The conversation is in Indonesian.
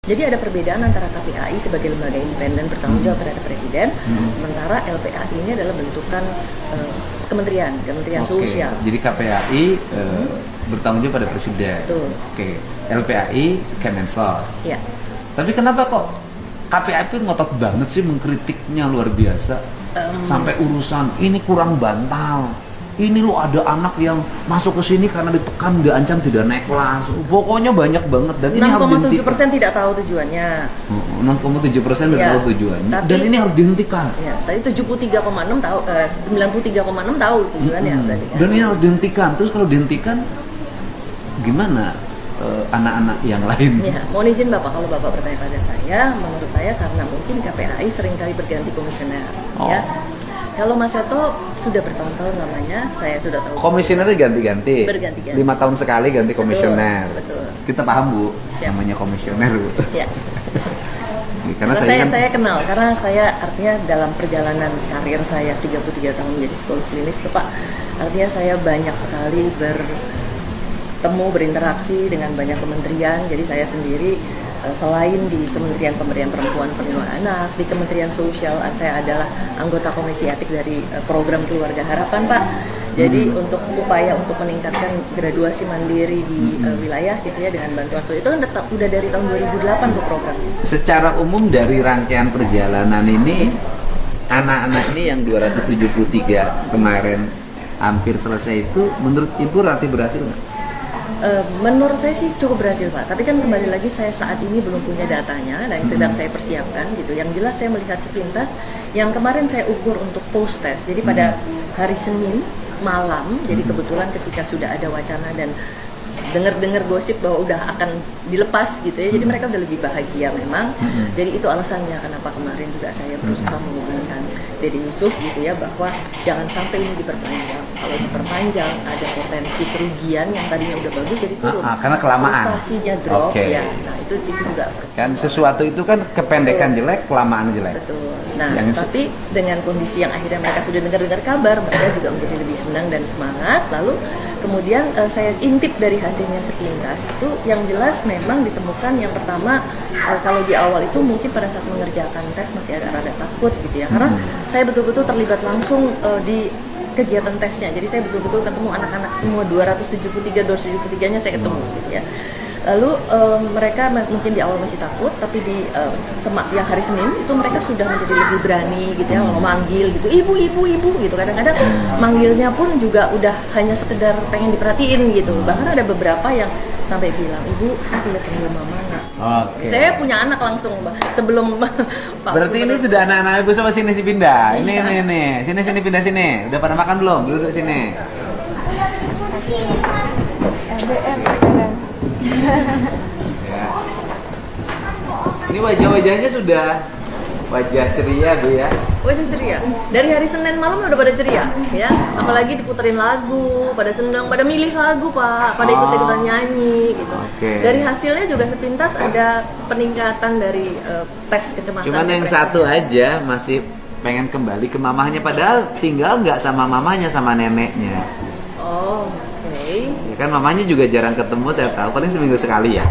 Jadi ada perbedaan antara KPAI sebagai lembaga independen bertanggung jawab terhadap presiden, sementara LPAI ini adalah bentukan kementerian sosial. Jadi KPAI bertanggung jawab pada presiden. Betul. Oke. LPAI Kemensos. Ya. Tapi kenapa kok KPAI itu ngotot banget sih mengkritiknya luar biasa? Sampai urusan ini kurang bantal. Ini lo ada anak yang masuk ke sini karena ditekan, diancam tidak naik kelas. Pokoknya banyak banget dan ini harus dihentikan. 6,7% tidak tahu tujuannya. 6,7% tidak tahu tujuannya. Dan ini harus dihentikan. Ya, tadi 73,6 tahu, 93,6 tahu tujuannya tadi. Kan? Dan ini harus dihentikan. Terus kalau dihentikan, gimana anak-anak yang lain? Ya, mohon izin Bapak, kalau Bapak bertanya pada saya, menurut saya karena mungkin KPAI seringkali berganti komisioner. Ya. Kalau Mas Seto sudah bertahun-tahun namanya, saya sudah tahu. Komisionernya ganti-ganti. Berganti-ganti. 5 tahun sekali ganti komisioner. Betul. Kita paham Bu, Siap. namanya komisioner Bu. Ya. Karena saya kenal, karena saya artinya dalam perjalanan karir saya 33 tahun menjadi psikolog klinis itu Pak, artinya saya banyak sekali bertemu, berinteraksi dengan banyak kementerian. Jadi saya sendiri selain di Kementerian Pemberdayaan Perempuan Perlindungan Anak, di Kementerian Sosial saya adalah anggota komisi etik dari program Keluarga Harapan Pak. Jadi untuk upaya untuk meningkatkan graduasi mandiri di wilayah gitu ya dengan bantuan sosial itu kan udah dari tahun 2008 tuh program. Secara umum dari rangkaian perjalanan ini, anak-anak ini yang 273 kemarin hampir selesai itu, menurut Ibu relatif berhasil nggak? Menurut saya sih cukup berhasil Pak, tapi kan kembali lagi saya saat ini belum punya datanya dan sedang saya persiapkan gitu. Yang jelas saya melihat sepintas yang kemarin saya ukur untuk post test. Jadi pada hari Senin malam, jadi kebetulan ketika sudah ada wacana dan dengar-dengar gosip bahwa udah akan dilepas gitu ya, jadi mereka udah lebih bahagia memang. Jadi itu alasannya kenapa kemarin juga saya berusaha menghubungkan Dede Yusuf gitu ya, bahwa jangan sampai ini diperpanjang. Kalau diperpanjang ada potensi kerugian yang tadinya udah bagus jadi turun. Karena kelamaan. Prestasinya drop ya. Nah itu juga kan sesuatu itu kan kependekan jelek, kelamaan jelek. Betul. Nah, tapi dengan kondisi yang akhirnya mereka sudah dengar kabar, mereka juga menjadi lebih senang dan semangat. Lalu kemudian saya intip dari hasilnya sepintas itu yang jelas memang ditemukan yang pertama kalau di awal itu mungkin pada saat mengerjakan tes masih ada rada takut gitu ya, karena saya betul-betul terlibat langsung di kegiatan tesnya. Jadi saya betul-betul ketemu anak-anak semua 273-273-nya saya ketemu gitu ya. Lalu mereka mungkin di awal masih takut, tapi di yang hari Senin itu mereka sudah menjadi lebih berani gitu ya, memanggil gitu, ibu gitu. Kadang-kadang manggilnya pun juga udah hanya sekedar pengen diperhatiin gitu. Bahkan ada beberapa yang sampai bilang, ibu saya boleh panggil mama nggak? Saya punya anak langsung sebelum Pak. Berarti ini sudah anak-anak ibu sama sini pindah. Ini. Sini pindah sini. Udah pada makan belum? Duduk sini. Ya. Ini wajah-wajahnya sudah wajah ceria Bu ya. Wajah ceria. Dari hari Senin malam udah pada ceria ya. Apalagi diputerin lagu, pada senang, pada milih lagu Pak, pada ikut-ikutan nyanyi gitu. Dari hasilnya juga sepintas ada peningkatan dari tes kecemasan. Cuman yang satu aja masih pengen kembali ke mamahnya, padahal tinggal nggak sama mamahnya, sama neneknya. Oh, oke. Ya kan mamanya juga jarang ketemu, saya tahu paling seminggu sekali ya.